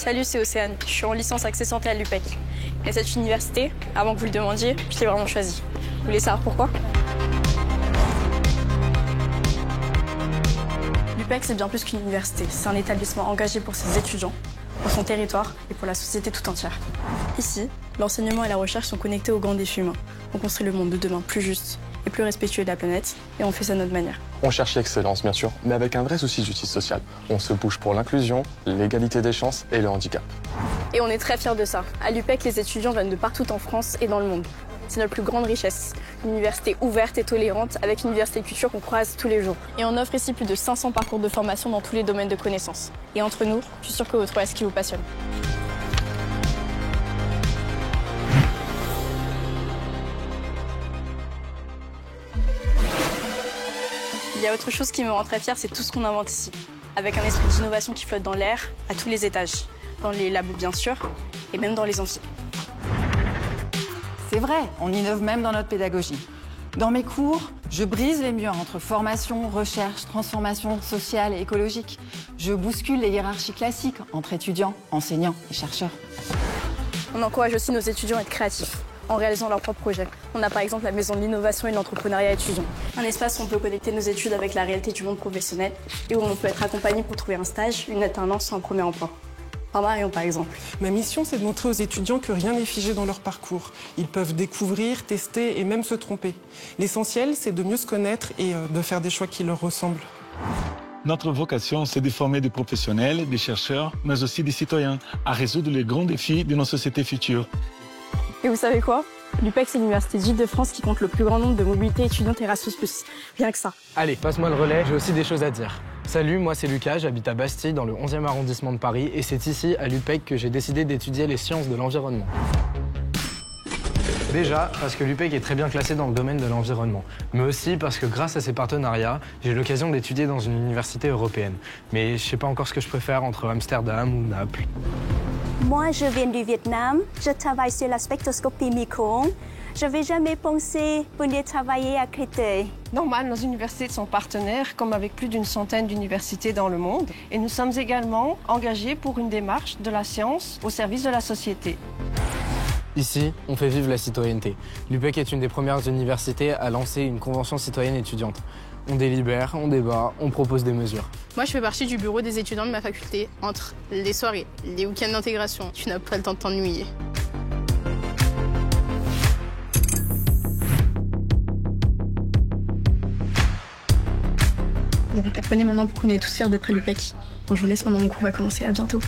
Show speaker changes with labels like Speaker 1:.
Speaker 1: Salut, c'est Océane. Je suis en licence Accès Santé à l'UPEC. Et cette université, avant que vous le demandiez, je l'ai vraiment choisie. Vous voulez savoir pourquoi? L'UPEC, c'est bien plus qu'une université. C'est un établissement engagé pour ses étudiants, pour son territoire et pour la société tout entière. Ici, l'enseignement et la recherche sont connectés aux grands défis humains. On construit le monde de demain plus juste et plus respectueux de la planète, et on fait ça de notre manière.
Speaker 2: On cherche l'excellence, bien sûr, mais avec un vrai souci de justice sociale. On se bouge pour l'inclusion, l'égalité des chances et le handicap.
Speaker 1: Et on est très fiers de ça. À l'UPEC, les étudiants viennent de partout en France et dans le monde. C'est notre plus grande richesse. Une université ouverte et tolérante avec une diversité de culture qu'on croise tous les jours. Et on offre ici plus de 500 parcours de formation dans tous les domaines de connaissances. Et entre nous, je suis sûre que vous trouverez ce qui vous passionne. Il y a autre chose qui me rend très fière, c'est tout ce qu'on invente ici. Avec un esprit d'innovation qui flotte dans l'air, à tous les étages. Dans les labos bien sûr, et même dans les amphis.
Speaker 3: C'est vrai, on innove même dans notre pédagogie. Dans mes cours, je brise les murs entre formation, recherche, transformation sociale et écologique. Je bouscule les hiérarchies classiques entre étudiants, enseignants et chercheurs.
Speaker 1: On encourage aussi nos étudiants à être créatifs, en réalisant leurs propres projets. On a par exemple la Maison de l'innovation et de l'entrepreneuriat étudiant. Un espace où on peut connecter nos études avec la réalité du monde professionnel et où on peut être accompagné pour trouver un stage, une alternance ou un premier emploi. Par Marion, par exemple.
Speaker 4: Ma mission, c'est de montrer aux étudiants que rien n'est figé dans leur parcours. Ils peuvent découvrir, tester et même se tromper. L'essentiel, c'est de mieux se connaître et de faire des choix qui leur ressemblent.
Speaker 5: Notre vocation, c'est de former des professionnels, des chercheurs, mais aussi des citoyens, à résoudre les grands défis de nos sociétés futures.
Speaker 1: Et vous savez quoi? L'UPEC, c'est l'université d'Île-de-France qui compte le plus grand nombre de mobilités étudiantes Erasmus+. Rien que ça.
Speaker 6: Allez, passe-moi le relais, j'ai aussi des choses à dire. Salut, moi c'est Lucas, j'habite à Bastille, dans le 11e arrondissement de Paris, et c'est ici, à l'UPEC, que j'ai décidé d'étudier les sciences de l'environnement. Déjà, parce que l'UPEC est très bien classé dans le domaine de l'environnement, mais aussi parce que grâce à ses partenariats, j'ai l'occasion d'étudier dans une université européenne. Mais je sais pas encore ce que je préfère entre Amsterdam ou Naples.
Speaker 7: Moi, je viens du Vietnam, je travaille sur la spectroscopie micro. Je n'avais jamais pensé venir travailler à Créteil.
Speaker 8: Normal, nos universités sont partenaires, comme avec plus d'une centaine d'universités dans le monde. Et nous sommes également engagés pour une démarche de la science au service de la société.
Speaker 6: Ici, on fait vivre la citoyenneté. L'UPEC est une des premières universités à lancer une convention citoyenne étudiante. On délibère, on débat, on propose des mesures.
Speaker 9: Moi, je fais partie du bureau des étudiants de ma faculté. Entre les soirées, les week-ends d'intégration, tu n'as pas le temps de t'ennuyer.
Speaker 1: Vous comprenez maintenant pourquoi on est tous fiers d'être à l'UPEC. Bon, je vous laisse, maintenant mon cours va commencer. À bientôt.